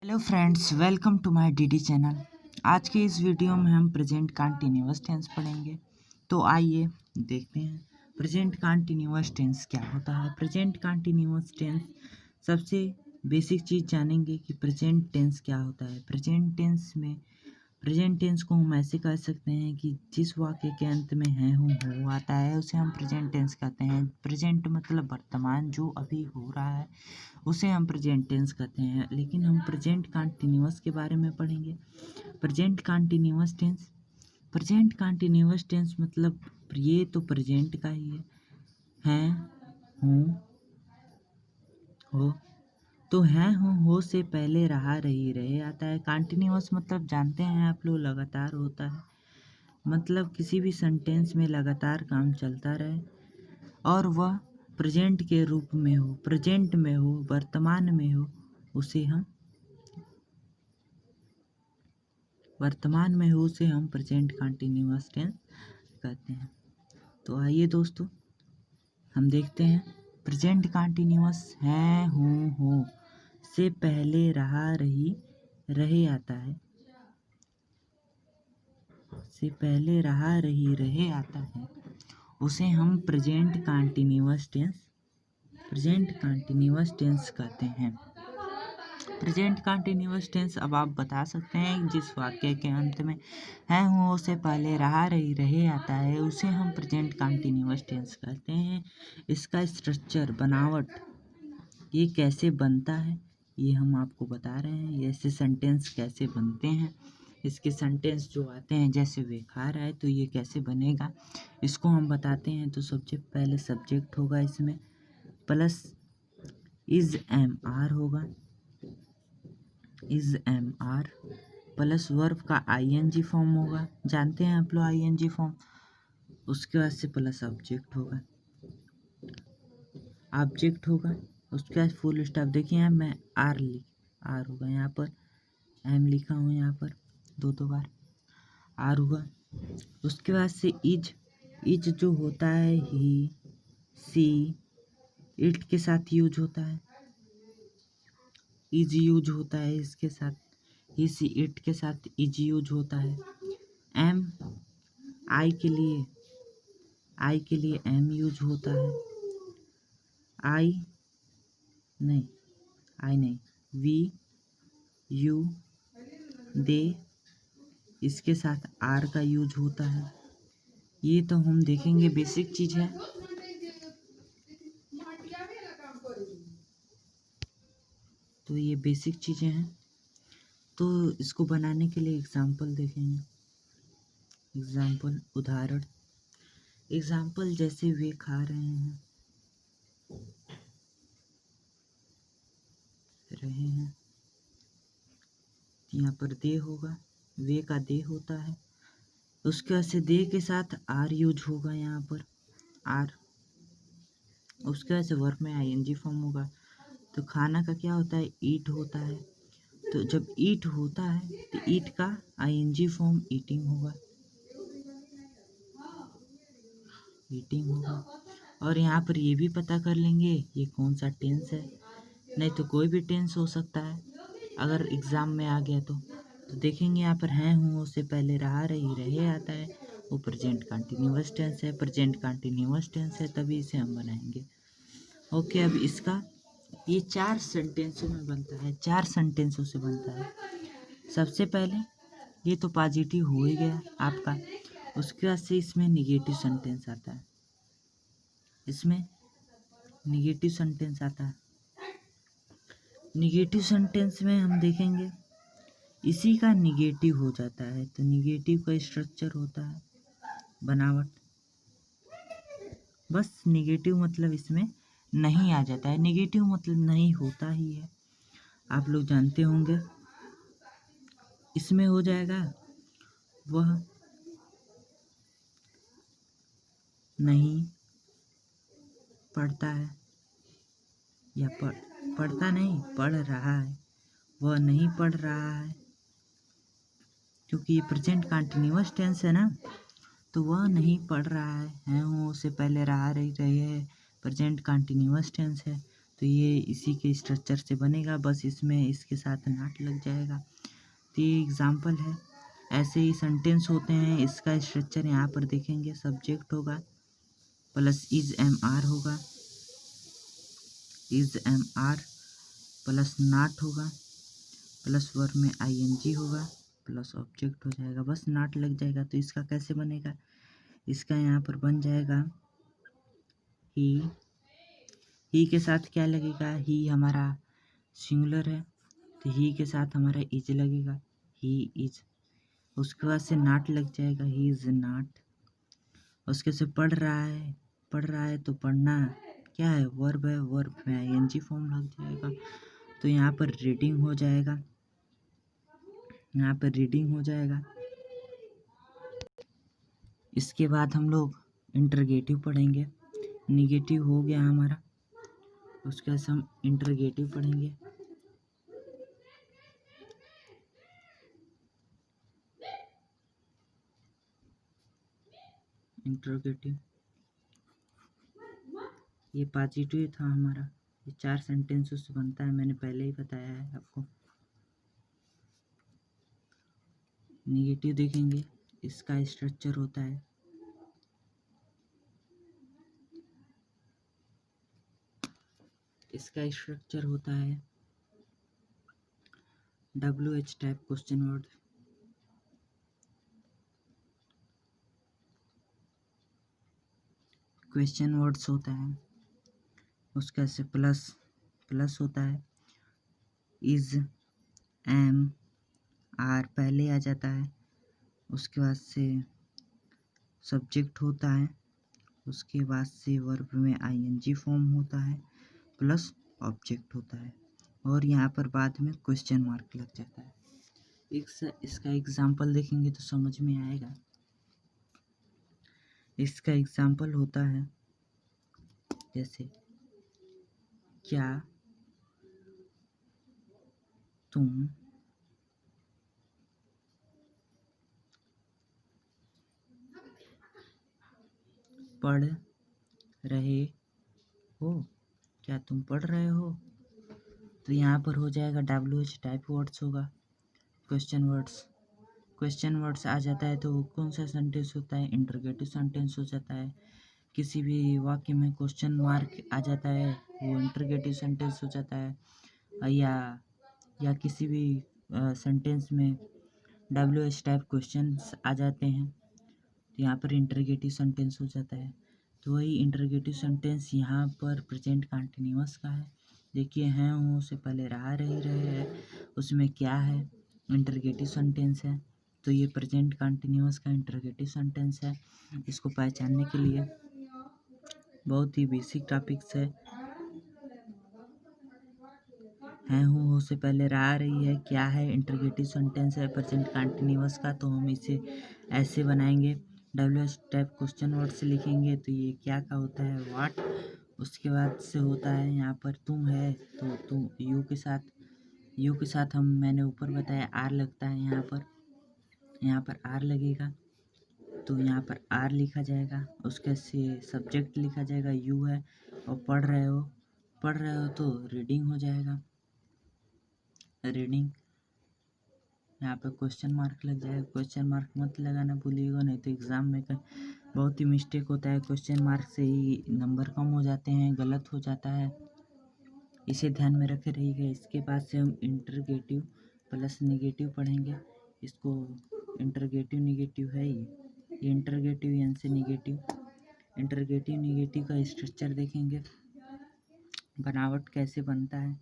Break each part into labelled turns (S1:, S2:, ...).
S1: Hello friends, welcome to my DD channel. आज के इस वीडियो में हम प्रेजेंट कंटिन्यूअस टेंस पढ़ेंगे। तो आइए देखते हैं प्रेजेंट कंटिन्यूअस टेंस क्या होता है। प्रेजेंट कंटिन्यूअस टेंस सबसे बेसिक चीज़ जानेंगे कि प्रेजेंट टेंस क्या होता है। प्रेजेंट टेंस को हम ऐसे कह सकते हैं कि जिस वाक्य के अंत में है हूँ हो आता है उसे हम प्रेजेंट टेंस कहते हैं। प्रेजेंट मतलब वर्तमान, जो अभी हो रहा है उसे हम प्रेजेंट टेंस कहते हैं। लेकिन हम प्रेजेंट कंटिन्यूअस के बारे में पढ़ेंगे। प्रेजेंट कंटिन्यूअस टेंस मतलब ये तो प्रेजेंट का ही है हूँ हो। तो है हूँ हो से पहले रहा रही रहे आता है। कंटिन्यूअस मतलब जानते हैं आप लोग, लगातार होता है। मतलब किसी भी सेंटेंस में लगातार काम चलता रहे और वह प्रेजेंट के रूप में हो, प्रेजेंट में हो, वर्तमान में हो, उसे हम प्रेजेंट कंटिन्यूअस टेंस कहते हैं। तो आइए दोस्तों हम देखते हैं। प्रेजेंट कंटिन्यूअस है हूँ हो से पहले रहा रही रहे आता है, उसे हम प्रेजेंट कंटिन्यूअस टेंस कहते हैं। प्रेजेंट कंटिन्यूअस टेंस अब आप बता सकते हैं जिस वाक्य के अंत में है हूँ से पहले रहा रही रहे आता है उसे हम प्रेजेंट कंटिन्यूअस टेंस कहते हैं। इसका स्ट्रक्चर, बनावट, ये कैसे बनता है ये हम आपको बता रहे हैं। ऐसे सेंटेंस कैसे बनते हैं, इसके सेंटेंस जो आते हैं जैसे वे खा रहा है तो ये कैसे बनेगा इसको हम बताते हैं। तो सबसे पहले सब्जेक्ट होगा, इसमें प्लस इज एम आर होगा, is am are plus verb का आईएनजी फॉर्म होगा, जानते हैं आप लोग आईएनजी फॉर्म। उसके बाद से प्लस ऑब्जेक्ट होगा, उसके बाद फुल स्टॉप। देखिए यहाँ मैं आर होगा, यहाँ पर एम लिखा हूँ, यहाँ पर दो बार आर हुआ। उसके बाद से इज जो होता है ही सी इट के साथ यूज होता है, इज यूज होता है इसके साथ, ही सी इट के साथ इज यूज होता है। एम आई के लिए एम यूज होता है। आई नहीं वी यू दे इसके साथ आर का यूज होता है। ये तो हम देखेंगे, बेसिक चीज है। तो ये बेसिक चीजें हैं। तो इसको बनाने के लिए एग्जाम्पल देखेंगे। एग्जाम्पल जैसे वे खा रहे हैं यहाँ पर दे होगा, वे का दे होता है। उसके बाद से दे के साथ आर यूज होगा, यहाँ पर आर। उसके बाद से वर्ब में आईएनजी फॉर्म होगा। तो खाना का क्या होता है, ईट होता है। तो जब ईट होता है तो ईट का आईएनजी फॉर्म ईटिंग होगा। और यहाँ पर ये भी पता कर लेंगे ये कौन सा टेंस है। नहीं तो कोई भी टेंस हो सकता है अगर एग्जाम में आ गया तो देखेंगे यहाँ पर है हूँ से पहले रहा रही रहे आता है, वो प्रेजेंट कंटिन्यूअस टेंस है। प्रेजेंट कंटिन्यूअस टेंस है तभी इसे हम बनाएंगे। ओके, अब इसका ये 4 सेंटेंसों से बनता है। सबसे पहले ये तो पॉजिटिव हो ही गया आपका। उसके बाद से इसमें निगेटिव सेंटेंस आता है, निगेटिव सेंटेंस में हम देखेंगे इसी का निगेटिव हो जाता है। तो निगेटिव का स्ट्रक्चर होता है, बनावट, बस निगेटिव मतलब इसमें नहीं आ जाता है। निगेटिव मतलब नहीं होता ही है, आप लोग जानते होंगे। इसमें हो जाएगा वह नहीं पढ़ता है या पढ़ता नहीं पढ़ रहा है, वह नहीं पढ़ रहा है। क्योंकि ये प्रेजेंट कंटिन्यूअस टेंस है ना, तो वह नहीं पढ़ रहा है हूँ से पहले रहा रही रहे है, प्रेजेंट कंटिन्यूअस टेंस है तो ये इसी के स्ट्रक्चर से बनेगा, बस इसमें इसके साथ नॉट लग जाएगा। तो ये एग्जाम्पल है। ऐसे ही सेंटेंस होते हैं। इसका स्ट्रक्चर यहाँ पर देखेंगे, सब्जेक्ट होगा प्लस इज एम आर होगा, is am are plus not होगा प्लस वर्ब में आई एन जी होगा प्लस ऑब्जेक्ट हो जाएगा, बस नॉट लग जाएगा। तो इसका कैसे बनेगा, इसका यहाँ पर बन जाएगा ही के साथ क्या लगेगा, ही हमारा सिंगुलर है तो ही के साथ हमारा इज लगेगा, ही इज। उसके बाद से नॉट लग जाएगा, ही इज नॉट। उसके से पढ़ रहा है तो पढ़ना क्या है, वर्ब है, वर्ब में आईएनजी फॉर्म लग जाएगा। तो यहाँ पर रीडिंग हो जाएगा, यहाँ पर रीडिंग हो जाएगा। इसके बाद हम लोग इंटरगेटिव पढ़ेंगे। निगेटिव हो गया हमारा, उसके बाद हम इंटरगेटिव पढ़ेंगे। इंटरगेटिव ये पॉजिटिव था हमारा, ये 4 सेंटेंसों से बनता है, मैंने पहले ही बताया है आपको। निगेटिव देखेंगे, इसका स्ट्रक्चर होता है WH type question word. Question words होता है, उसका से प्लस होता है, इज एम आर पहले आ जाता है, उसके बाद से सब्जेक्ट होता है, उसके बाद से वर्ब में आईएनजी फॉर्म होता है प्लस ऑब्जेक्ट होता है, और यहाँ पर बाद में क्वेश्चन मार्क लग जाता है। इसका एग्जाम्पल देखेंगे तो समझ में आएगा। इसका एग्जाम्पल होता है जैसे, क्या तुम पढ़ रहे हो, क्या तुम पढ़ रहे हो। तो यहाँ पर हो जाएगा WH टाइप वर्ड्स होगा, क्वेश्चन वर्ड्स आ जाता है तो वो कौन सा सेंटेंस होता है, इंटरगेटिव सेंटेंस हो जाता है। किसी भी वाक्य में क्वेश्चन मार्क आ जाता है वो इंटरगेटिव सेंटेंस हो जाता है, या किसी भी सेंटेंस में WH टाइप क्वेश्चंस आ जाते हैं तो यहाँ पर इंटरगेटिव सेंटेंस हो जाता है। तो वही इंटरगेटिव सेंटेंस यहाँ पर प्रेजेंट कंटिन्यूअस का है। देखिए हैं हूँ से पहले रहे है, उसमें क्या है, इंटरगेटिव सेंटेंस है। तो ये प्रेजेंट कंटिन्यूअस का इंटरगेटिव सेंटेंस है। इसको पहचानने के लिए बहुत ही बेसिक टॉपिक्स है हूँ से पहले रही है, क्या है, इंटरगेटिव सेंटेंस है प्रेजेंट कंटिन्यूअस का। तो हम इसे ऐसे बनाएंगे, WH टाइप क्वेश्चन वर्ड से लिखेंगे तो ये क्या का होता है, व्हाट। उसके बाद से होता है यहाँ पर तुम है तो तुम यू के साथ हम मैंने ऊपर बताया आर लगता है, यहाँ पर आर लगेगा तो यहाँ पर आर लिखा जाएगा। उसके से सब्जेक्ट लिखा जाएगा, यू है, और पढ़ रहे हो तो रीडिंग हो जाएगा, रीडिंग। यहाँ पे क्वेश्चन मार्क लग जाएगा, क्वेश्चन मार्क मत लगाना भूलिएगा, नहीं तो एग्ज़ाम में बहुत ही मिस्टेक होता है, क्वेश्चन मार्क से ही नंबर कम हो जाते हैं, गलत हो जाता है, इसे ध्यान में रखे रहिएगा। इसके बाद से हम इंटरगेटिव प्लस निगेटिव पढ़ेंगे। इसको इंटरगेटिव निगेटिव है, ये इंटरगेटिव यानी से निगेटिव। इंटरगेटिव निगेटिव का स्ट्रक्चर देखेंगे, बनावट कैसे बनता है,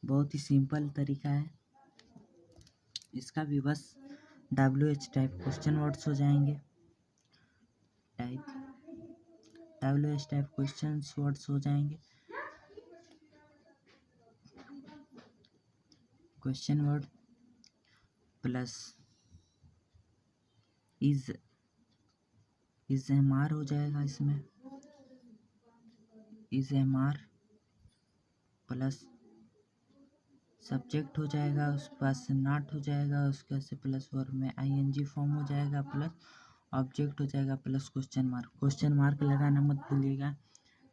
S1: बहुत ही सिंपल तरीका है। इसका भी बस WH टाइप क्वेश्चन वर्ड्स हो जाएंगे, WH टाइप क्वेश्चन वर्ड्स हो जाएंगे। Question word plus is MR हो जाएगा, इसमें इज MR प्लस सब्जेक्ट हो जाएगा, उसके बाद से नॉट हो जाएगा, उसके बाद से प्लस वर्ब में ING फॉर्म हो जाएगा, प्लस ऑब्जेक्ट हो जाएगा, प्लस क्वेश्चन मार्क लगाना मत भूलिएगा।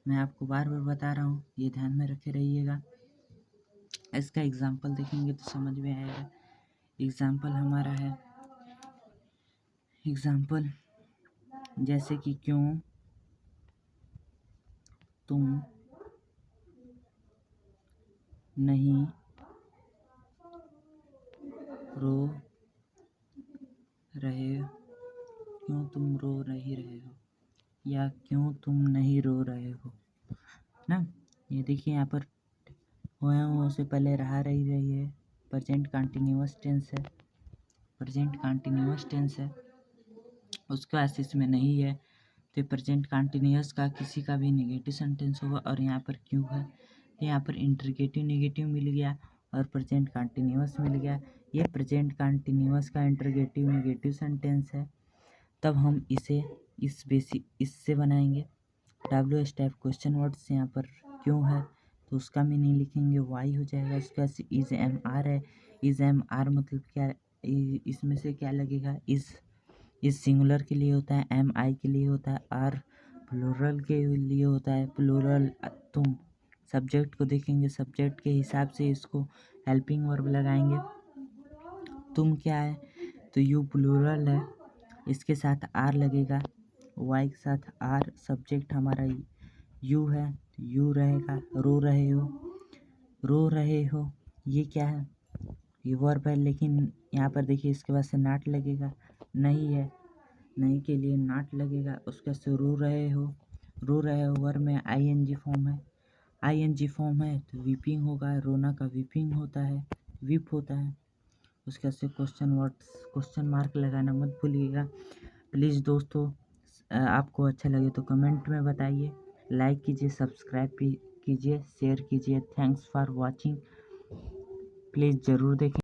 S1: मैं आपको बार बार बता रहा हूँ, ये ध्यान में रखे रहिएगा। इसका एग्जाम्पल देखेंगे तो समझ में आएगा। एग्जाम्पल हमारा है, एग्जाम्पल जैसे कि क्यों तुम नहीं रो रहे, क्यों तुम रो नहीं रहे हो, या क्यों तुम नहीं रो रहे हो ना। ये देखिए यहाँ पर हुआ हुआ से पहले रही है, प्रेजेंट कंटिन्यूअस टेंस है, प्रेजेंट कंटिन्यूअस टेंस है, उसका एसिस में नहीं है तो प्रेजेंट कंटिन्यूअस का किसी का भी नेगेटिव सेंटेंस होगा। और यहाँ पर क्यों है, यहाँ पर इंटरगेटिव नेगेटिव मिल गया और प्रेजेंट कंटिन्यूअस मिल गया। ये प्रेजेंट कंटिन्यूअस का इंटरगेटिव नेगेटिव सेंटेंस है। तब हम इसे इससे बनाएंगे WH टाइप क्वेश्चन वर्ड्स। यहाँ पर क्यों है तो उसका मीनिंग लिखेंगे वाई हो जाएगा। उसके बाद इज एम आर है, इज एम आर मतलब क्या, इसमें से क्या लगेगा, इज सिंगुलर के लिए होता है, एम आई के लिए होता है, आर प्लूरल के लिए होता है, प्लूरल तुम। सब्जेक्ट को देखेंगे, सब्जेक्ट के हिसाब से इसको हेल्पिंग वर्ब लगाएंगे। तुम क्या है तो यू प्लूरल है, इसके साथ आर लगेगा, वाई के साथ आर। सब्जेक्ट हमारा यू है तो यू रहेगा। रो रहे हो, रो रहे हो ये क्या है, ये वर्ब है, लेकिन यहाँ पर देखिए इसके बाद से नाट लगेगा, नहीं है, नहीं के लिए नाट लगेगा। उसके से रो रहे हो, रो रहे हो वर्ब में आईएनजी फॉर्म है, आईएनजी फॉर्म है तो वीपिंग होगा, रोना का वीपिंग होता है, विप होता है। उसके से क्वेश्चन मार्क लगाना मत भूलिएगा प्लीज़ दोस्तों। आपको अच्छा लगे तो कमेंट में बताइए, लाइक कीजिए, सब्सक्राइब कीजिए, शेयर कीजिए। थैंक्स फॉर वॉचिंग, प्लीज़ ज़रूर देखें।